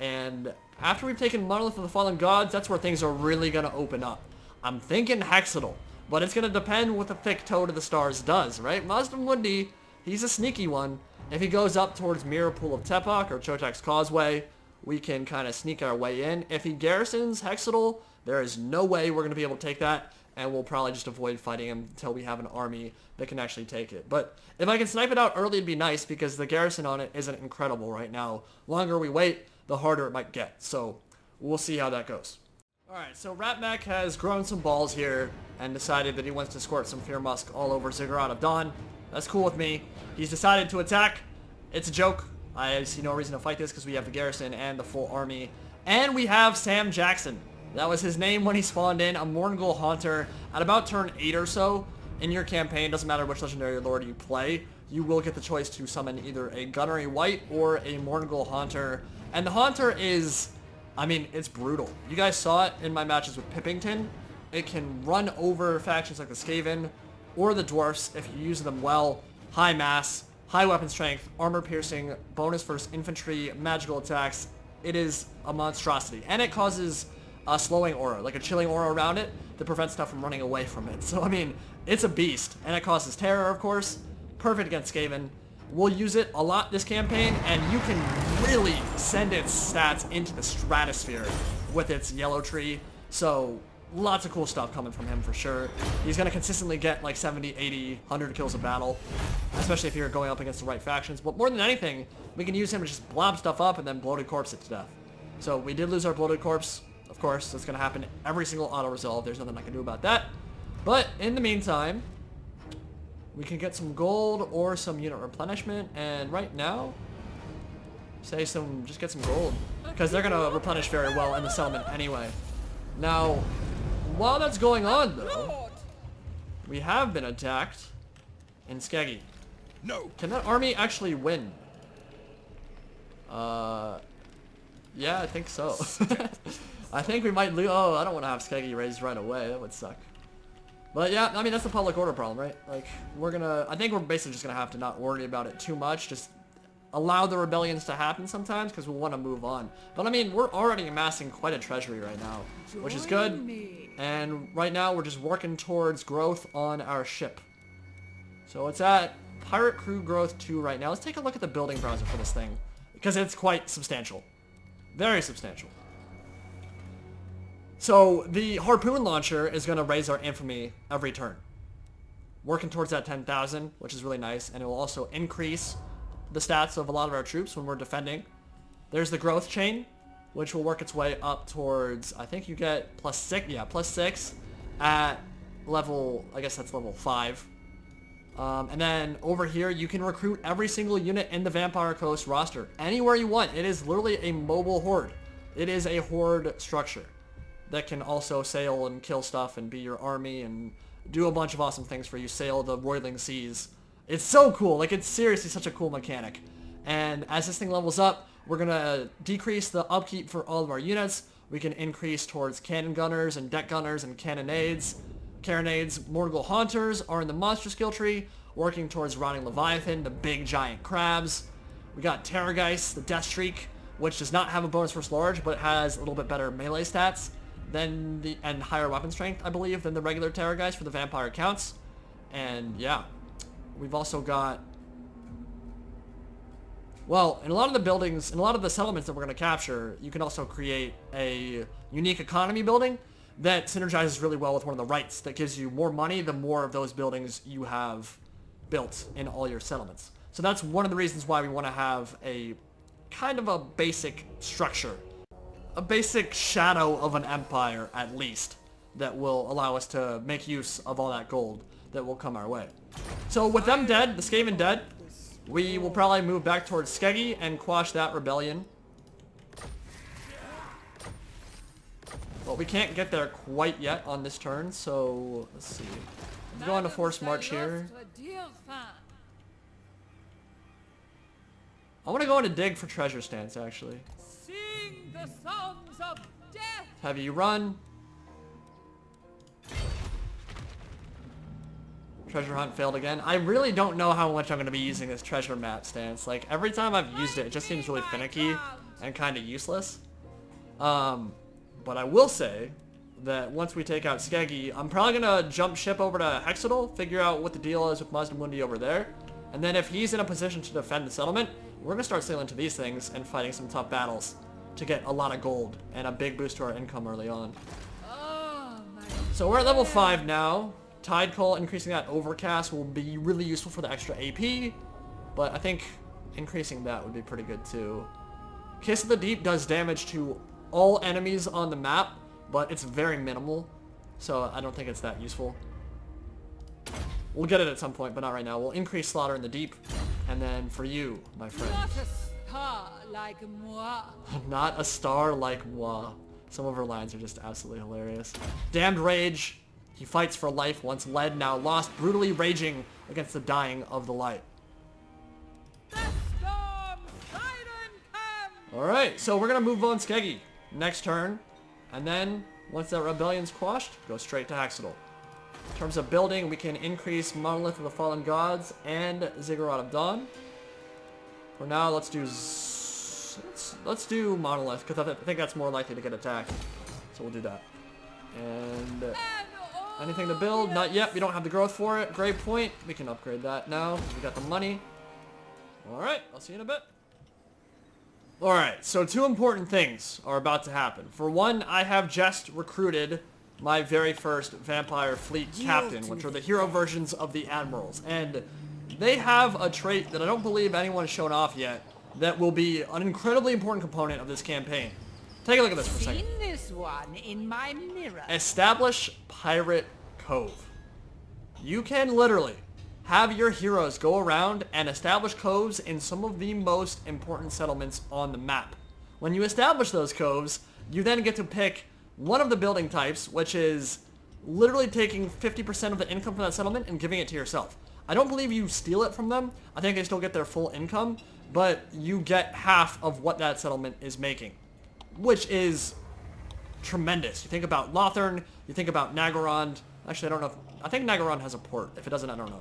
And after we've taken Monolith of the Fallen Gods, that's where things are really going to open up. I'm thinking Hexadal, but it's going to depend what the thick toe to the stars does, right? Mazda Mundi, he's a sneaky one. If he goes up towards Mirror Pool of Tepak or Chotek's Causeway, we can kind of sneak our way in. If he garrisons Hexadal, there is no way we're going to be able to take that, and we'll probably just avoid fighting him until we have an army that can actually take it. But if I can snipe it out early, it'd be nice, because the garrison on it isn't incredible right now. The longer we wait, the harder it might get. So we'll see how that goes. Alright, so Ratmech has grown some balls here and decided that he wants to squirt some Fear Musk all over Ziggurat of Dawn. That's cool with me. He's decided to attack. It's a joke. I see no reason to fight this because we have the garrison and the full army. And we have Sam Jackson. That was his name when he spawned in, a Morngul Haunter. At about turn 8 or so in your campaign, doesn't matter which Legendary Lord you play, you will get the choice to summon either a Gunnery White or a Morngul Haunter. And the Haunter is, I mean, it's brutal. You guys saw it in my matches with Pippington. It can run over factions like the Skaven or the Dwarfs if you use them well. High mass, high weapon strength, armor piercing, bonus versus infantry, magical attacks. It is a monstrosity. And it causes a slowing aura, like a chilling aura around it that prevents stuff from running away from it. So, I mean, it's a beast. And it causes terror, of course. Perfect against Skaven. We'll use it a lot this campaign, and you can really send its stats into the stratosphere with its yellow tree. So, lots of cool stuff coming from him for sure. He's going to consistently get like 70, 80, 100 kills a battle, especially if you're going up against the right factions. But more than anything, we can use him to just blob stuff up and then Bloated Corpse it to death. So we did lose our Bloated Corpse. Of course, that's going to happen every single auto-resolve. There's nothing I can do about that. But in the meantime, we can get some gold or some unit replenishment. And right now, just get some gold, because they're going to replenish very well in the settlement anyway. Now, while that's going on, though, we have been attacked in Skeggy. No. Can that army actually win? Yeah, I think so. I think we might lose. Oh, I don't want to have Skeggy raised right away. That would suck. But yeah, I mean, that's the public order problem, right? Like, I think we're basically just going to have to not worry about it too much. Just allow the rebellions to happen sometimes, because we'll want to move on. But I mean, we're already amassing quite a treasury right now, which is good. And right now, we're just working towards growth on our ship. So it's at Pirate Crew Growth 2 right now. Let's take a look at the building browser for this thing, because it's quite substantial. Very substantial. So the Harpoon Launcher is going to raise our infamy every turn. Working towards that 10,000, which is really nice. And it will also increase the stats of a lot of our troops when we're defending. There's the Growth Chain, which will work its way up towards, I think you get +6. Yeah, +6. at level, I guess that's level 5. And then over here, you can recruit every single unit in the Vampire Coast roster anywhere you want. It is literally a mobile horde. It is a horde structure that can also sail and kill stuff and be your army and do a bunch of awesome things for you. Sail the roiling seas. It's so cool. Like, it's seriously such a cool mechanic. And as this thing levels up, we're going to decrease the upkeep for all of our units. We can increase towards cannon gunners and deck gunners and cannonades. Carronades, Morgul Haunters are in the monster skill tree, working towards Rotting Leviathan, the big giant crabs. We got Terrorgeist, the Death Streak, which does not have a bonus versus large, but it has a little bit better melee stats than and higher weapon strength, I believe, than the regular Terrorgeist for the vampire counts. And yeah, we've also got, well, in a lot of the buildings, in a lot of the settlements that we're going to capture, you can also create a unique economy building that synergizes really well with one of the rights that gives you more money the more of those buildings you have built in all your settlements. So that's one of the reasons why we want to have a kind of a basic structure, a basic shadow of an empire at least, that will allow us to make use of all that gold that will come our way. So with them dead, the Skaven dead, we will probably move back towards Skeggy and quash that rebellion. But we can't get there quite yet on this turn, so let's see. I'm going to force march here. I want to go into dig for treasure stance, actually. Sing the songs of death. Have you run. Treasure hunt failed again. I really don't know how much I'm going to be using this treasure map stance. Like, every time I've used it, it just seems really finicky and kind of useless. But I will say that once we take out Skeggy, I'm probably going to jump ship over to Hexadol, figure out what the deal is with Mazdamundi over there. And then if he's in a position to defend the settlement, we're going to start sailing to these things and fighting some tough battles to get a lot of gold and a big boost to our income early on. So we're at level 5 now. Tide Coal, increasing that overcast will be really useful for the extra AP, but I think increasing that would be pretty good too. Kiss of the Deep does damage to all enemies on the map, but it's very minimal, so I don't think it's that useful. We'll get it at some point, but not right now. We'll increase Slaughter in the Deep, and then for you, my friend. Not a star like moi. Not a star like moi. Some of her lines are just absolutely hilarious. Damned Rage. He fights for life, once led, now lost, brutally raging against the dying of the light. The storm siren comes. Alright, so we're going to move on Skeggy next turn, and then once that rebellion's quashed, go straight to Hexadol. In terms of building, we can increase Monolith of the Fallen Gods and Ziggurat of Dawn. For now, let's do Monolith, because I think that's more likely to get attacked. So we'll do that. And anything to build? Not yet. We don't have the growth for it. Grade point. We can upgrade that now. We got the money. Alright, I'll see you in a bit. Alright, so 2 important things are about to happen. For one, I have just recruited my very first Vampire Fleet Captain, which are the hero versions of the Admirals. And they have a trait that I don't believe anyone has shown off yet that will be an incredibly important component of this campaign. Take a look at this for a second. Seen this one in my mirror. Establish Pirate Cove. You can literally have your heroes go around and establish coves in some of the most important settlements on the map. When you establish those coves, you then get to pick one of the building types, which is literally taking 50% of the income from that settlement and giving it to yourself. I don't believe you steal it from them. I think they still get their full income, but you get half of what that settlement is making, which is tremendous. You think about Lothern, you think about Nagorond. Actually, I don't know if, I think Nagorond has a port. If it doesn't, I don't know.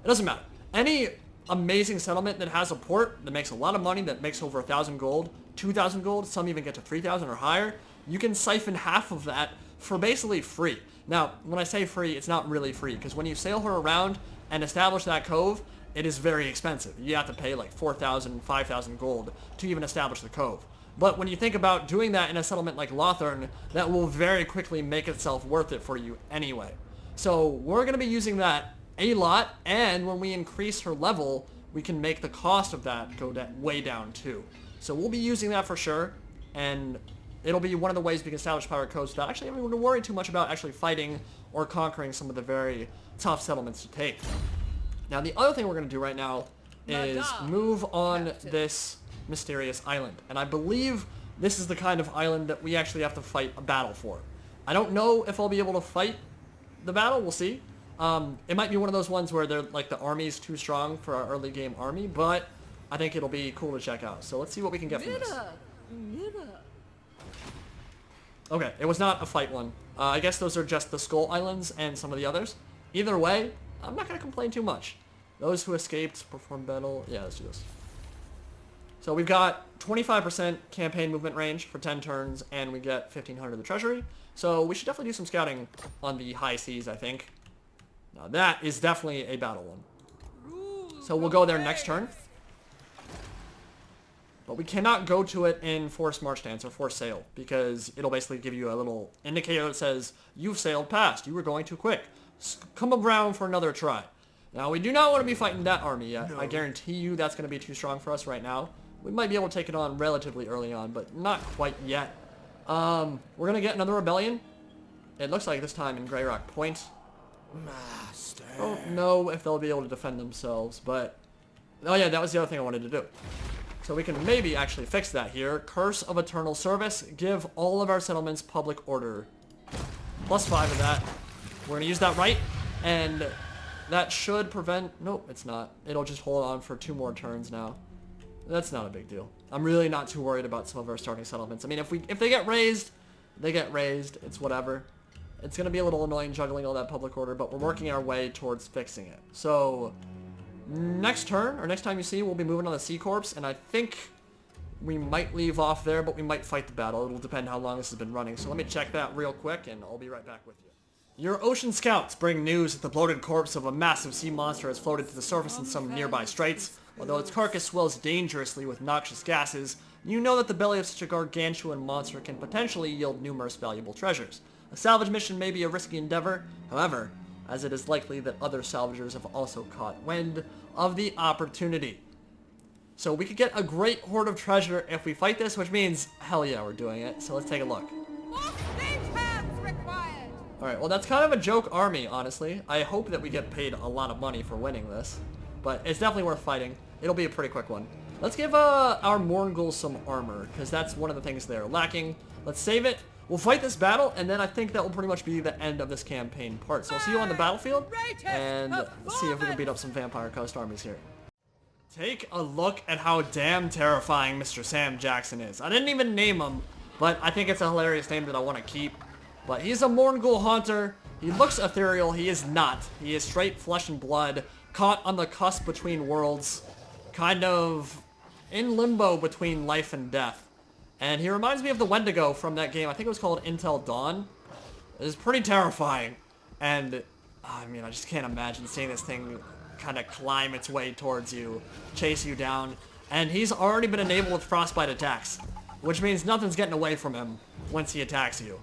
It doesn't matter. Any amazing settlement that has a port that makes a lot of money, that makes over 1,000 gold, 2,000 gold, some even get to 3,000 or higher, you can siphon half of that for basically free. Now, when I say free, it's not really free, because when you sail her around and establish that cove, it is very expensive. You have to pay like 4,000, 5,000 gold to even establish the cove. But when you think about doing that in a settlement like Lothern, that will very quickly make itself worth it for you anyway. So we're going to be using that a lot, and when we increase her level, we can make the cost of that go way down too. So we'll be using that for sure, and it'll be one of the ways we can establish pirate coasts without actually having to worry too much about actually fighting or conquering some of the very tough settlements to take. Now, the other thing we're going to do right now is move on this mysterious island. And I believe this is the kind of island that we actually have to fight a battle for. I don't know if I'll be able to fight the battle. We'll see. It might be one of those ones where they're like the army's too strong for our early game army, but I think it'll be cool to check out. So let's see what we can get from this. Okay, it was not a fight one. I guess those are just the Skull Islands and some of the others. Either way, I'm not going to complain too much. Those who escaped perform battle. Yeah, let's do this. So we've got 25% campaign movement range for 10 turns, and we get 1,500 of the treasury. So we should definitely do some scouting on the high seas, I think. Now that is definitely a battle one. So we'll go there next turn. But we cannot go to it in forced march stance or forced sail, because it'll basically give you a little indicator that says, you've sailed past, you were going too quick. Come around for another try. Now, we do not want to be fighting that army yet. No. I guarantee you that's going to be too strong for us right now. We might be able to take it on relatively early on, but not quite yet. We're going to get another rebellion. It looks like this time in Grey Rock Point. Master. I don't know if they'll be able to defend themselves, but... Oh yeah, that was the other thing I wanted to do. So we can maybe actually fix that here. Curse of Eternal Service. Give all of our settlements public order. +5 of that. We're going to use that right, and that should prevent... Nope, it's not. It'll just hold on for 2 more turns now. That's not a big deal. I'm really not too worried about some of our starting settlements. I mean, if they get raised, they get raised. It's whatever. It's going to be a little annoying juggling all that public order, but we're working our way towards fixing it. So, next turn, or next time you see, we'll be moving on the Sea Corps, and I think we might leave off there, but we might fight the battle. It'll depend how long this has been running. So let me check that real quick, and I'll be right back with you. Your ocean scouts bring news that the bloated corpse of a massive sea monster has floated to the surface in some nearby straits. Although its carcass swells dangerously with noxious gases, you know that the belly of such a gargantuan monster can potentially yield numerous valuable treasures. A salvage mission may be a risky endeavor, however, as it is likely that other salvagers have also caught wind of the opportunity. So we could get a great hoard of treasure if we fight this, which means, hell yeah, we're doing it. So let's take a look. Alright, well that's kind of a joke army, honestly. I hope that we get paid a lot of money for winning this. But it's definitely worth fighting. It'll be a pretty quick one. Let's give our Morngul some armor, because that's one of the things they're lacking. Let's save it. We'll fight this battle, and then I think that will pretty much be the end of this campaign part. So I'll see you on the battlefield, and let's see if we can beat up some Vampire Coast armies here. Take a look at how damn terrifying Mr. Sam Jackson is. I didn't even name him, but I think it's a hilarious name that I want to keep. But he's a Morngul Haunter. He looks ethereal. He is not. He is straight flesh and blood, caught on the cusp between worlds, kind of in limbo between life and death. And he reminds me of the Wendigo from that game. I think it was called Until Dawn. It is pretty terrifying. And, I mean, I just can't imagine seeing this thing kind of climb its way towards you, chase you down. And he's already been enabled with frostbite attacks, which means nothing's getting away from him once he attacks you.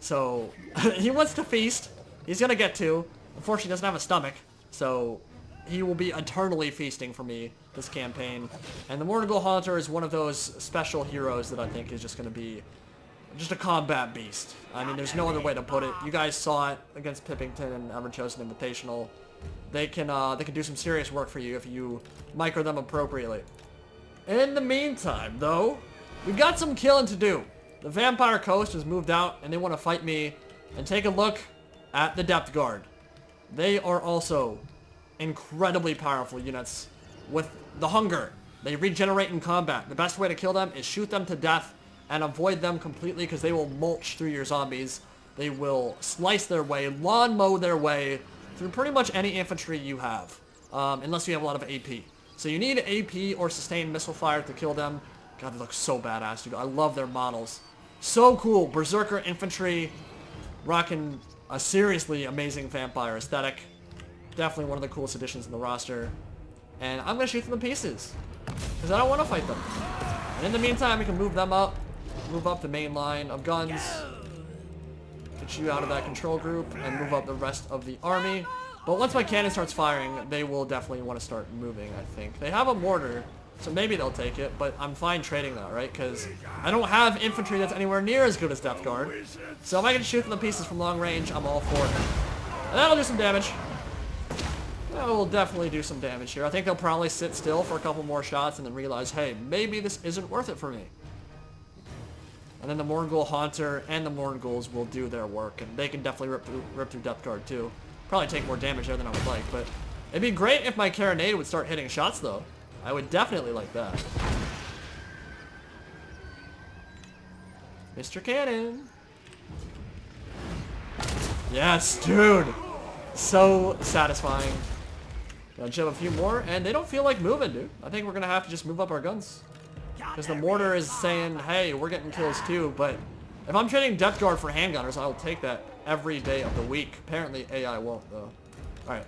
So, he wants to feast. He's going to get to. Unfortunately, he doesn't have a stomach. So, he will be eternally feasting for me this campaign. And the Morngul Haunter is one of those special heroes that I think is just going to be just a combat beast. I mean, there's no other way to put it. You guys saw it against Pippington and Everchosen Invitational. They can do some serious work for you if you micro them appropriately. In the meantime, though, we've got some killing to do. The Vampire Coast has moved out, and they want to fight me. And take a look at the Depth Guard. They are also incredibly powerful units with the hunger. They regenerate in combat. The best way to kill them is shoot them to death and avoid them completely, because they will mulch through your zombies. They will slice their way, lawn mow their way through pretty much any infantry you have, unless you have a lot of AP. So you need AP or sustained missile fire to kill them. God, they look so badass, dude. I love their models. So cool. Berserker infantry, rocking a seriously amazing vampire aesthetic. Definitely one of the coolest additions in the roster. And I'm going to shoot them to pieces, because I don't want to fight them. And in the meantime, we can move them up, move up the main line of guns, get you out of that control group, and move up the rest of the army. But once my cannon starts firing, they will definitely want to start moving, I think. They have a mortar, So maybe they'll take it, but I'm fine trading that, right? Because I don't have infantry that's anywhere near as good as Death Guard. So if I can shoot them to pieces from long range, I'm all for it. And that'll do some damage. That will definitely do some damage here. I think they'll probably sit still for a couple more shots and then realize, hey, maybe this isn't worth it for me. And then the Morgul Haunter and the Morguls will do their work, and they can definitely rip through Death Guard too. Probably take more damage there than I would like, but it'd be great if my Carronade would start hitting shots though. I would definitely like that. Mr. Cannon. Yes, dude. So satisfying. Gonna jump a few more, and they don't feel like moving, dude. I think we're gonna have to just move up our guns. Because the mortar is saying, hey, we're getting kills too, but if I'm trading Death Guard for handgunners, I will take that every day of the week. Apparently AI won't, though. Alright.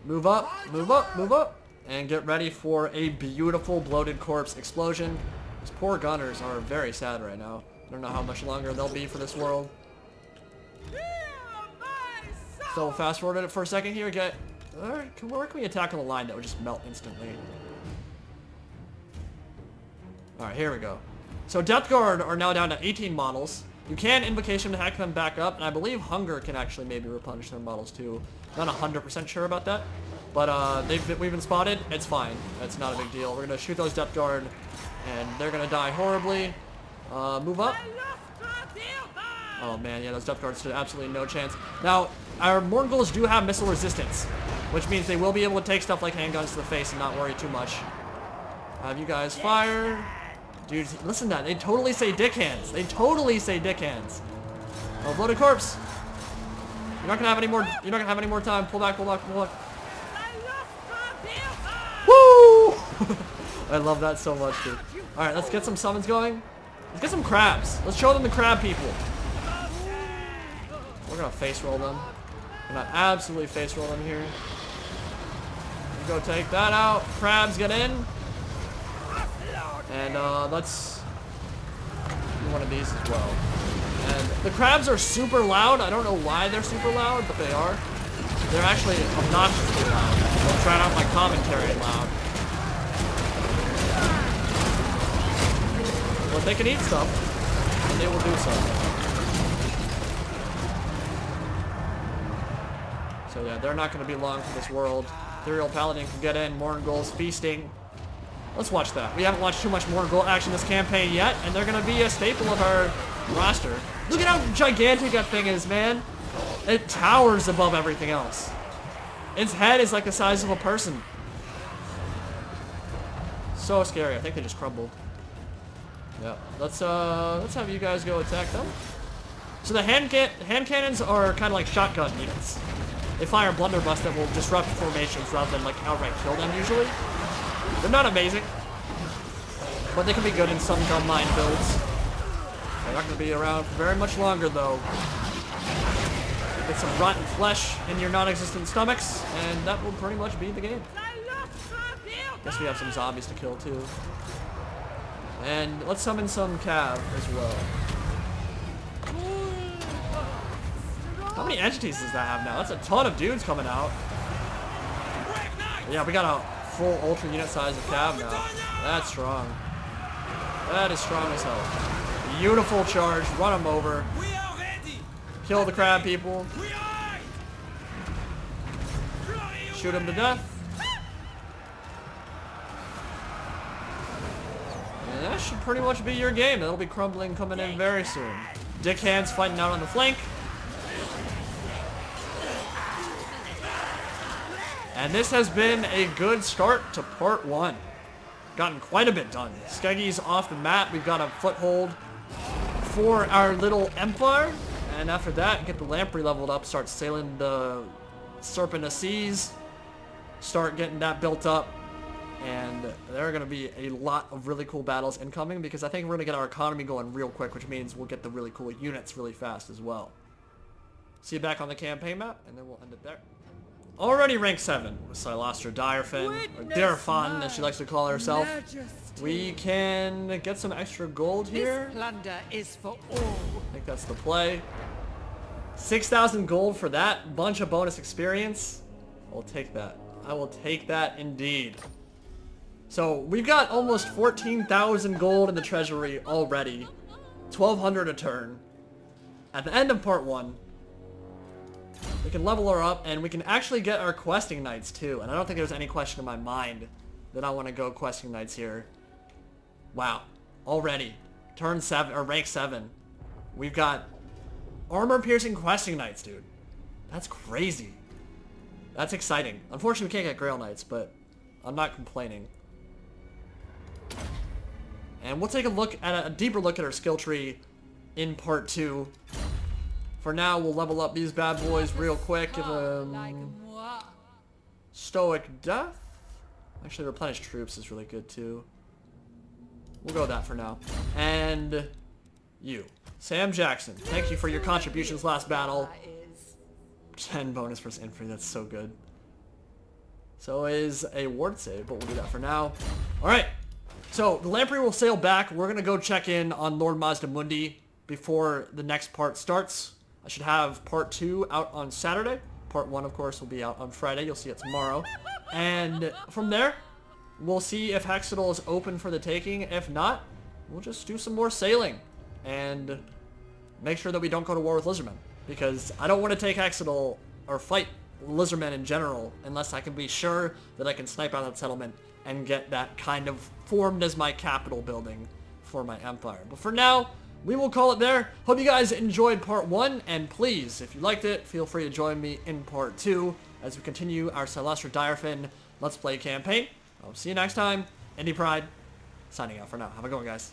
Move up, move up, move up, and get ready for a beautiful bloated corpse explosion. These poor gunners are very sad right now. I don't know how much longer they'll be for this world. So fast forward it for a second here. Where can we attack on the line that would just melt instantly? Alright, here we go. So Death Guard are now down to 18 models. You can Invocation to hack them back up, and I believe Hunger can actually maybe replenish their models too. Not 100% sure about that, but we've been spotted. It's fine. It's not a big deal. We're gonna shoot those Death Guard, and they're gonna die horribly. Move up. Oh man, yeah, those Death Guards stood absolutely no chance. Now, our Morguls do have missile resistance, which means they will be able to take stuff like handguns to the face and not worry too much. Have you guys fire. Dude, listen to that. They totally say dick hands. They totally say dick hands. Oh, bloated corpse. You're not gonna have any more. You're not gonna have any more time. Pull back. Pull back. Pull back. Woo! I love that so much, dude. All right, let's get some summons going. Let's get some crabs. Let's show them the crab people. We're gonna face roll them. We're gonna absolutely face roll them here. Go take that out. Crabs get in. And let's do one of these as well. And the crabs are super loud. I don't know why they're super loud, but they are. They're actually obnoxiously loud. I'll try out my commentary loud. But they can eat stuff, and they will do so. So yeah, they're not going to be long for this world. Ethereal Paladin can get in. Morguls feasting. Let's watch that. We haven't watched too much Morgul action this campaign yet, and they're going to be a staple of our roster. Look at how gigantic that thing is, man. It towers above everything else. Its head is like the size of a person. So scary. I think they just crumbled. Yeah. Let's have you guys go attack them. So the hand cannons are kind of like shotgun units. They fire blunderbuss that will disrupt formations rather than like outright kill them usually. They're not amazing, but they can be good in some gun mine builds. They're not going to be around for very much longer, though. Get some rotten flesh in your non-existent stomachs, and that will pretty much be the game. Guess we have some zombies to kill, too. And let's summon some cav as well. How many entities does that have now? That's a ton of dudes coming out. Yeah, we got a full ultra unit size of cav now. That's strong. That is strong as hell. Beautiful charge. Run them over. Kill the crab people. Shoot them to death. And that should pretty much be your game. That'll be crumbling coming in very soon. Dick hands fighting out on the flank. And this has been a good start to part 1. Gotten quite a bit done. Skeggy's off the map. We've got a foothold for our little empire. And after that, get the lamprey leveled up, start sailing the Serpent of Seas, start getting that built up. And there are going to be a lot of really cool battles incoming because I think we're going to get our economy going real quick, which means we'll get the really cool units really fast as well. See you back on the campaign map, and then we'll end it there. Already rank 7 with Cylostra Direfin, or Direfin as she likes to call herself. Majesty. We can get some extra gold here. This plunder is for all. I think that's the play. 6,000 gold for that bunch of bonus experience. I'll take that. I will take that indeed. So we've got almost 14,000 gold in the treasury already. 1,200 a turn. At the end of part 1, we can level her up, and we can actually get our questing knights too. And I don't think there's any question in my mind that I want to go questing knights here. Wow. Already. Turn 7, or rank 7. We've got armor-piercing questing knights, dude. That's crazy. That's exciting. Unfortunately, we can't get Grail Knights, but I'm not complaining. And we'll take a look at a deeper look at our skill tree in part 2. For now, we'll level up these bad boys real quick. Give them Stoic Death. Actually, Replenish Troops is really good too. We'll go with that for now. And you, Sam Jackson. Thank you for your contributions last battle. 10 bonus versus infantry. That's so good. So is a ward save, but we'll do that for now. All right. So the Lamprey will sail back. We're gonna go check in on Lord Mazdamundi before the next part starts. I should have part 2 out on Saturday. Part 1, of course, will be out on Friday. You'll see it tomorrow. And from there, we'll see if Hexadol is open for the taking. If not, we'll just do some more sailing and make sure that we don't go to war with Lizardmen, because I don't want to take Hexadol or fight Lizardmen in general unless I can be sure that I can snipe out that settlement and get that kind of formed as my capital building for my empire. But for now, we will call it there. Hope you guys enjoyed part 1, and please, if you liked it, feel free to join me in part 2 as we continue our Cylostra Direfin Let's Play campaign. I'll see you next time. Indie Pride, signing out for now. Have a good one, guys.